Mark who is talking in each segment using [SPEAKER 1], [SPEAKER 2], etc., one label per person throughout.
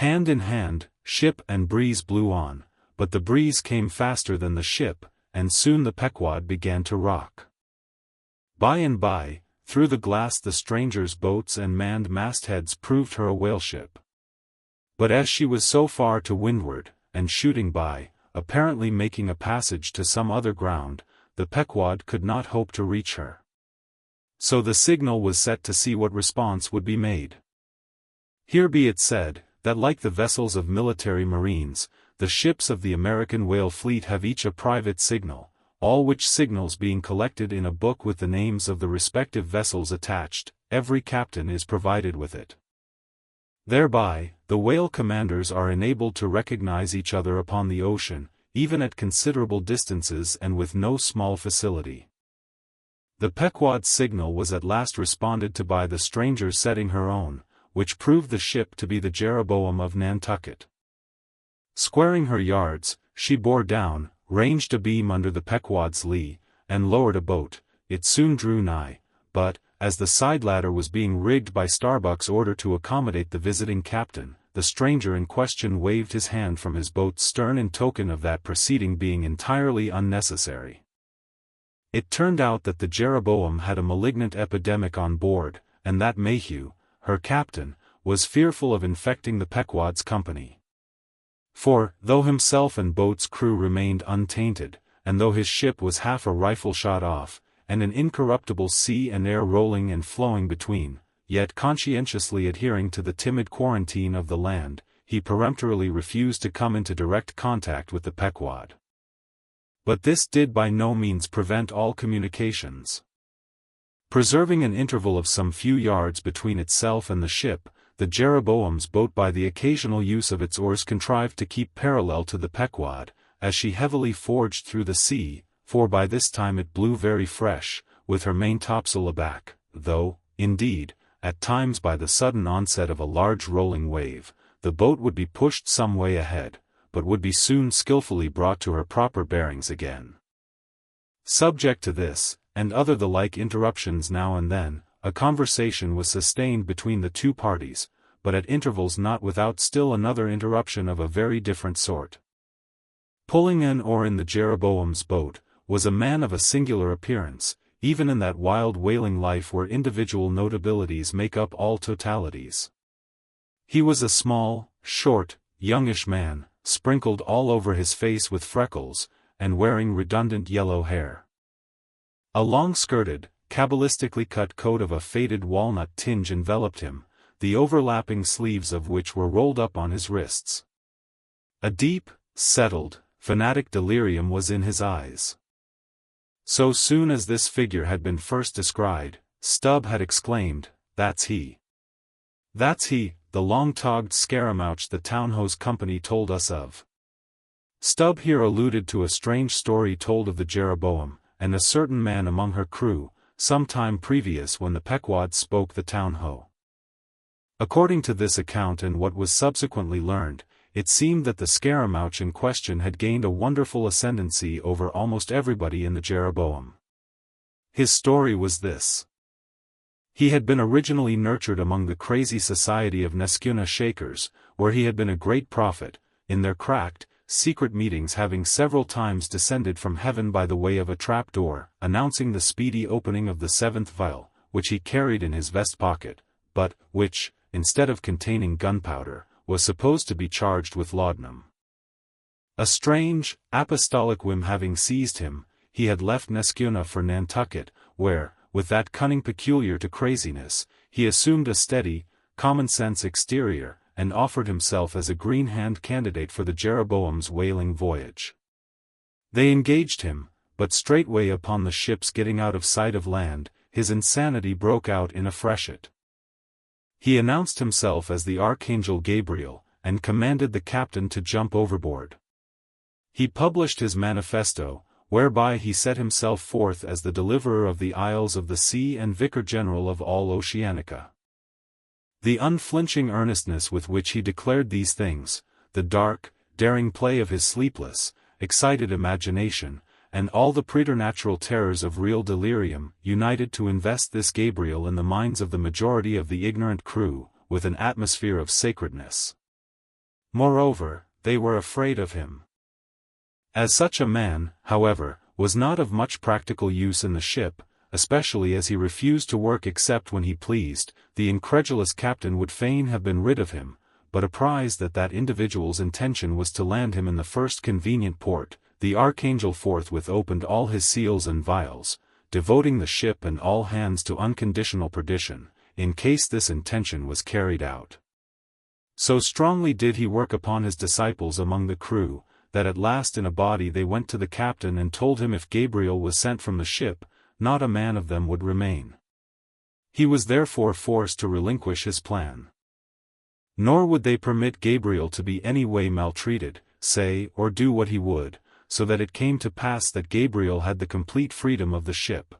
[SPEAKER 1] Hand in hand, ship and breeze blew on, but the breeze came faster than the ship, and soon the Pequod began to rock. By and by, through the glass the strangers' boats and manned mastheads proved her a whaleship. But as she was so far to windward, and shooting by, apparently making a passage to some other ground, the Pequod could not hope to reach her. So the signal was set to see what response would be made. Here be it said, that like the vessels of military marines, the ships of the American whale fleet have each a private signal, all which signals being collected in a book with the names of the respective vessels attached, every captain is provided with it. Thereby, the whale commanders are enabled to recognize each other upon the ocean, even at considerable distances and with no small facility. The Pequod's signal was at last responded to by the stranger setting her own, which proved the ship to be the Jeroboam of Nantucket. Squaring her yards, she bore down, ranged a beam under the Pequod's lee, and lowered a boat. It soon drew nigh, but, as the side ladder was being rigged by Starbuck's order to accommodate the visiting captain, the stranger in question waved his hand from his boat's stern in token of that proceeding being entirely unnecessary. It turned out that the Jeroboam had a malignant epidemic on board, and that Mayhew, her captain, was fearful of infecting the Pequod's company. For, though himself and boat's crew remained untainted, and though his ship was half a rifle shot off, and an incorruptible sea and air rolling and flowing between, yet conscientiously adhering to the timid quarantine of the land, he peremptorily refused to come into direct contact with the Pequod. But this did by no means prevent all communications. Preserving an interval of some few yards between itself and the ship, the Jeroboam's boat by the occasional use of its oars contrived to keep parallel to the Pequod, as she heavily forged through the sea, for by this time it blew very fresh, with her main topsail aback, though, indeed, at times by the sudden onset of a large rolling wave, the boat would be pushed some way ahead, but would be soon skillfully brought to her proper bearings again. Subject to this, and other the like interruptions now and then, a conversation was sustained between the two parties, but at intervals not without still another interruption of a very different sort. Pulling an oar in the Jeroboam's boat, was a man of a singular appearance, even in that wild whaling life where individual notabilities make up all totalities. He was a small, short, youngish man, sprinkled all over his face with freckles, and wearing redundant yellow hair. A long-skirted, cabalistically cut coat of a faded walnut tinge enveloped him, the overlapping sleeves of which were rolled up on his wrists. A deep, settled, fanatic delirium was in his eyes. So soon as this figure had been first descried, Stubb had exclaimed, "That's he. That's he, the long-togged scaramouch the Townhouse Company told us of." Stubb here alluded to a strange story told of the Jeroboam, and a certain man among her crew, some time previous when the Pequod spoke the Townhoe. According to this account and what was subsequently learned, it seemed that the scaramouch in question had gained a wonderful ascendancy over almost everybody in the Jeroboam. His story was this. He had been originally nurtured among the crazy society of Neskuna Shakers, where he had been a great prophet, in their cracked, secret meetings having several times descended from heaven by the way of a trapdoor, announcing the speedy opening of the seventh vial, which he carried in his vest pocket, but which, instead of containing gunpowder, was supposed to be charged with laudanum. A strange, apostolic whim having seized him, he had left Neskuna for Nantucket, where, with that cunning peculiar to craziness, he assumed a steady, common-sense exterior, and offered himself as a green-hand candidate for the Jeroboam's whaling voyage. They engaged him, but straightway upon the ship's getting out of sight of land, his insanity broke out in a freshet. He announced himself as the Archangel Gabriel, and commanded the captain to jump overboard. He published his manifesto, whereby he set himself forth as the deliverer of the Isles of the Sea and Vicar General of all Oceanica. The unflinching earnestness with which he declared these things, the dark, daring play of his sleepless, excited imagination, and all the preternatural terrors of real delirium, united to invest this Gabriel in the minds of the majority of the ignorant crew, with an atmosphere of sacredness. Moreover, they were afraid of him. As such a man, however, was not of much practical use in the ship, especially as he refused to work except when he pleased, the incredulous captain would fain have been rid of him, but apprised that that individual's intention was to land him in the first convenient port, the archangel forthwith opened all his seals and vials, devoting the ship and all hands to unconditional perdition, in case this intention was carried out. So strongly did he work upon his disciples among the crew, that at last in a body they went to the captain and told him if Gabriel was sent from the ship, not a man of them would remain. He was therefore forced to relinquish his plan. Nor would they permit Gabriel to be any way maltreated, say or do what he would, so that it came to pass that Gabriel had the complete freedom of the ship.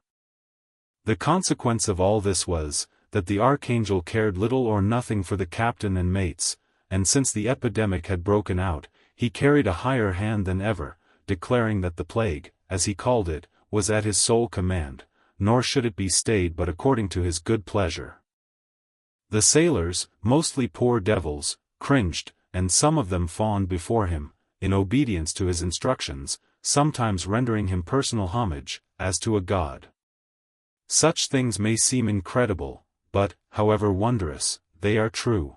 [SPEAKER 1] The consequence of all this was, that the archangel cared little or nothing for the captain and mates, and since the epidemic had broken out, he carried a higher hand than ever, declaring that the plague, as he called it, was at his sole command, nor should it be stayed but according to his good pleasure. The sailors, mostly poor devils, cringed, and some of them fawned before him, in obedience to his instructions, sometimes rendering him personal homage, as to a god. Such things may seem incredible, but, however wondrous, they are true.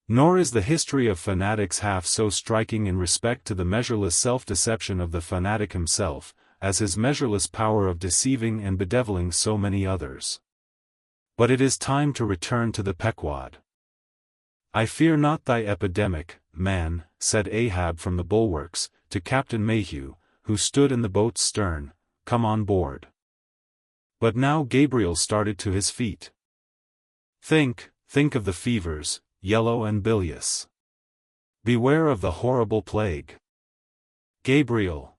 [SPEAKER 1] Nor is the history of fanatics half so striking in respect to the measureless self-deception of the fanatic himself, as his measureless power of deceiving and bedeviling so many others. But it is time to return to the Pequod. "I fear not thy epidemic, man," said Ahab from the bulwarks, to Captain Mayhew, who stood in the boat's stern, "come on board." But now Gabriel started to his feet. Think of the fevers, yellow and bilious. Beware of the horrible plague. Gabriel!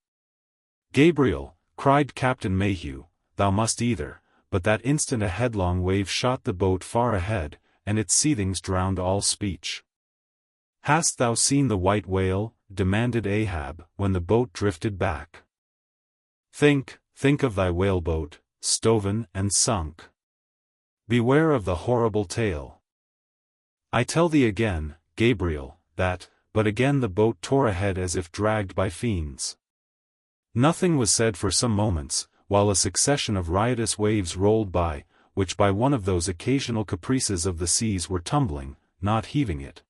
[SPEAKER 1] Gabriel, cried Captain Mayhew, thou must either, but that instant a headlong wave shot the boat far ahead, and its seethings drowned all speech. Hast thou seen the white whale? Demanded Ahab, when the boat drifted back. Think of thy whaleboat, stoven and sunk. Beware of the horrible tale. I tell thee again, Gabriel, that, but again the boat tore ahead as if dragged by fiends. Nothing was said for some moments, while a succession of riotous waves rolled by, which by one of those occasional caprices of the seas were tumbling, not heaving it.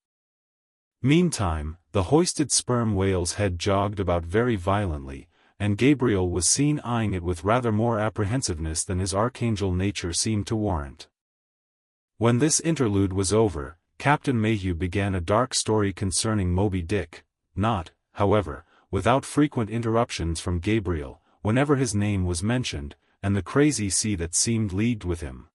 [SPEAKER 1] Meantime, the hoisted sperm whale's head jogged about very violently, and Gabriel was seen eyeing it with rather more apprehensiveness than his archangel nature seemed to warrant. When this interlude was over, Captain Mayhew began a dark story concerning Moby Dick, not, however, without frequent interruptions from Gabriel, whenever his name was mentioned, and the crazy sea that seemed leagued with him.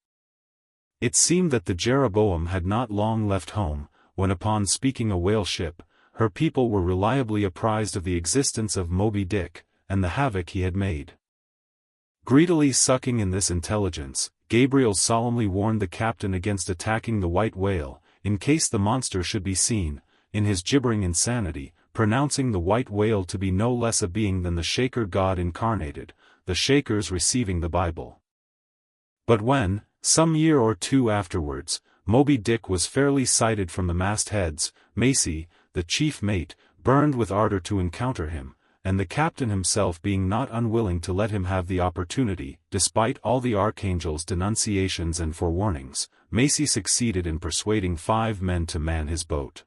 [SPEAKER 1] It seemed that the Jeroboam had not long left home, when upon speaking a whale ship, her people were reliably apprised of the existence of Moby Dick, and the havoc he had made. Greedily sucking in this intelligence, Gabriel solemnly warned the captain against attacking the white whale, in case the monster should be seen, in his gibbering insanity, pronouncing the white whale to be no less a being than the Shaker God incarnated, the Shakers receiving the Bible. But when, some year or two afterwards, Moby Dick was fairly sighted from the mastheads, Macy, the chief mate, burned with ardor to encounter him, and the captain himself being not unwilling to let him have the opportunity, despite all the archangel's denunciations and forewarnings, Macy succeeded in persuading 5 men to man his boat.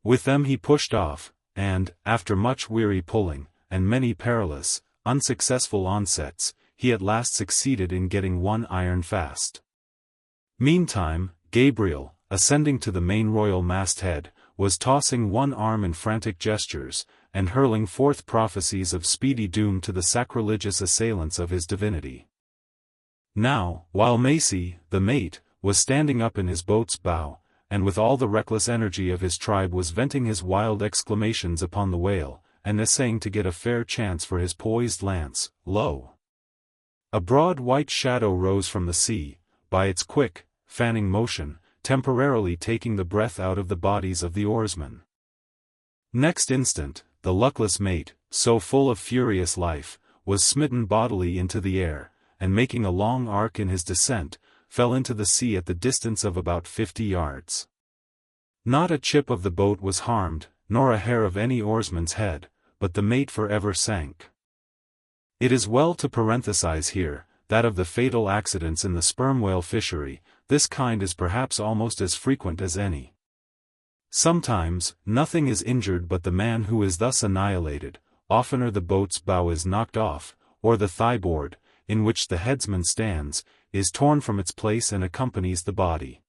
[SPEAKER 1] With them he pushed off, and, after much weary pulling, and many perilous, unsuccessful onsets, he at last succeeded in getting one iron fast. Meantime, Gabriel, ascending to the main royal masthead, was tossing one arm in frantic gestures, and hurling forth prophecies of speedy doom to the sacrilegious assailants of his divinity. Now, while Macy, the mate, was standing up in his boat's bow, and with all the reckless energy of his tribe was venting his wild exclamations upon the whale, and essaying to get a fair chance for his poised lance, lo! A broad white shadow rose from the sea, by its quick, fanning motion, temporarily taking the breath out of the bodies of the oarsmen. Next instant, the luckless mate, so full of furious life, was smitten bodily into the air, and making a long arc in his descent, fell into the sea at the distance of about 50 yards. Not a chip of the boat was harmed, nor a hair of any oarsman's head, but the mate forever sank. It is well to parenthesize here, that of the fatal accidents in the sperm whale fishery, this kind is perhaps almost as frequent as any. Sometimes, nothing is injured but the man who is thus annihilated, oftener the boat's bow is knocked off, or the thigh-board, in which the headsman stands, is torn from its place and accompanies the body.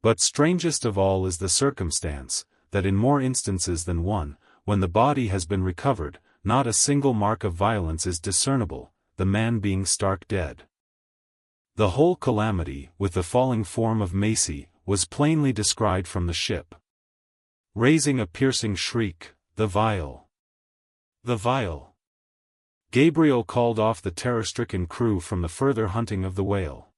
[SPEAKER 1] But strangest of all is the circumstance, that in more instances than one, when the body has been recovered, not a single mark of violence is discernible, the man being stark dead. The whole calamity, with the falling form of Macy, was plainly descried from the ship. Raising a piercing shriek, the vial! The vial! Gabriel called off the terror-stricken crew from the further hunting of the whale.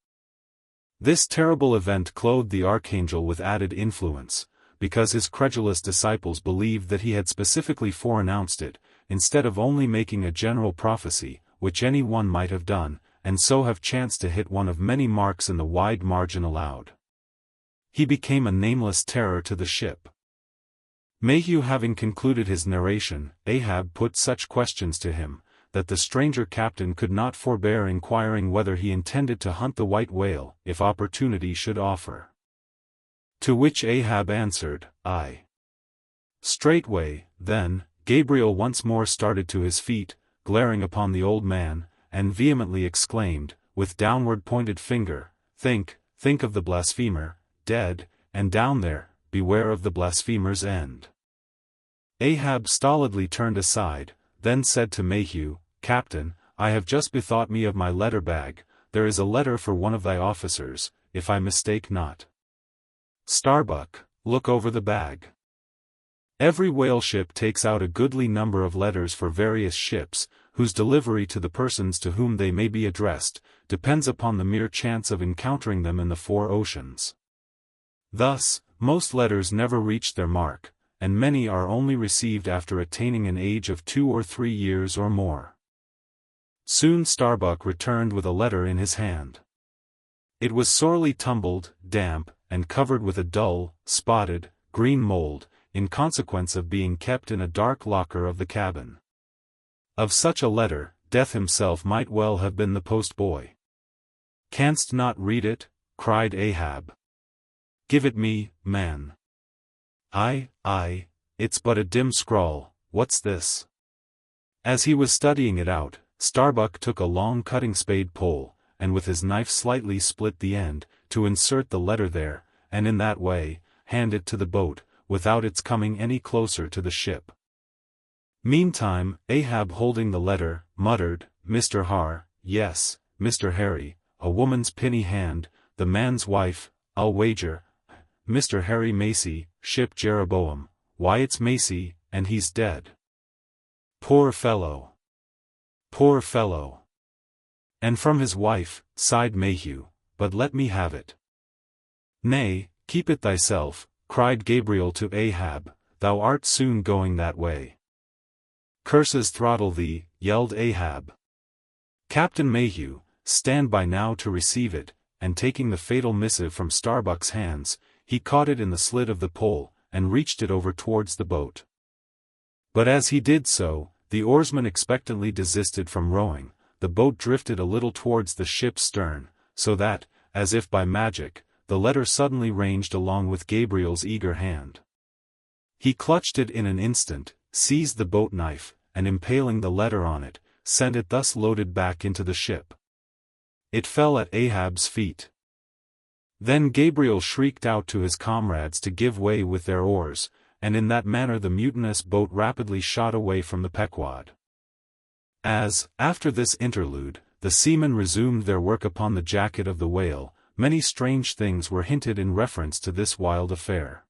[SPEAKER 1] This terrible event clothed the archangel with added influence, because his credulous disciples believed that he had specifically foreannounced it, instead of only making a general prophecy, which any one might have done, and so have chanced to hit one of many marks in the wide margin allowed. He became a nameless terror to the ship. Mayhew having concluded his narration, Ahab put such questions to him, that the stranger captain could not forbear inquiring whether he intended to hunt the white whale, if opportunity should offer. To which Ahab answered, "Aye." Straightway, then, Gabriel once more started to his feet, glaring upon the old man, and vehemently exclaimed, with downward pointed finger, think of the blasphemer, dead, and down there, beware of the blasphemer's end. Ahab stolidly turned aside, then said to Mayhew, "Captain, I have just bethought me of my letter bag, there is a letter for one of thy officers, if I mistake not. Starbuck, look over the bag." Every whale ship takes out a goodly number of letters for various ships, whose delivery to the persons to whom they may be addressed, depends upon the mere chance of encountering them in the four oceans. Thus, most letters never reach their mark, and many are only received after attaining an age of 2 or 3 years or more. Soon Starbuck returned with a letter in his hand. It was sorely tumbled, damp, and covered with a dull, spotted, green mold, in consequence of being kept in a dark locker of the cabin. Of such a letter, Death himself might well have been the post-boy. "Canst not read it?" cried Ahab. "Give it me, man." Aye, it's but a dim scrawl, what's this?" As he was studying it out, Starbuck took a long cutting spade pole, and with his knife slightly split the end, to insert the letter there, and in that way, hand it to the boat, without its coming any closer to the ship. Meantime, Ahab holding the letter, muttered, "Mr. Har, yes, Mr. Harry, a woman's pinny hand, the man's wife, I'll wager. Mr. Harry Macy, ship Jeroboam, why it's Macy, and he's dead. Poor fellow! Poor fellow!" "And from his wife," sighed Mayhew, "but let me have it." "Nay, keep it thyself," cried Gabriel to Ahab, "thou art soon going that way." "Curses throttle thee," yelled Ahab. Captain Mayhew, stand by now to receive it, and taking the fatal missive from Starbuck's hands, he caught it in the slit of the pole, and reached it over towards the boat. But as he did so, the oarsman expectantly desisted from rowing, the boat drifted a little towards the ship's stern, so that, as if by magic, the letter suddenly ranged along with Gabriel's eager hand. He clutched it in an instant, seized the boat knife, and impaling the letter on it, sent it thus loaded back into the ship. It fell at Ahab's feet. Then Gabriel shrieked out to his comrades to give way with their oars, and in that manner the mutinous boat rapidly shot away from the Pequod. As, after this interlude, the seamen resumed their work upon the jacket of the whale, many strange things were hinted in reference to this wild affair.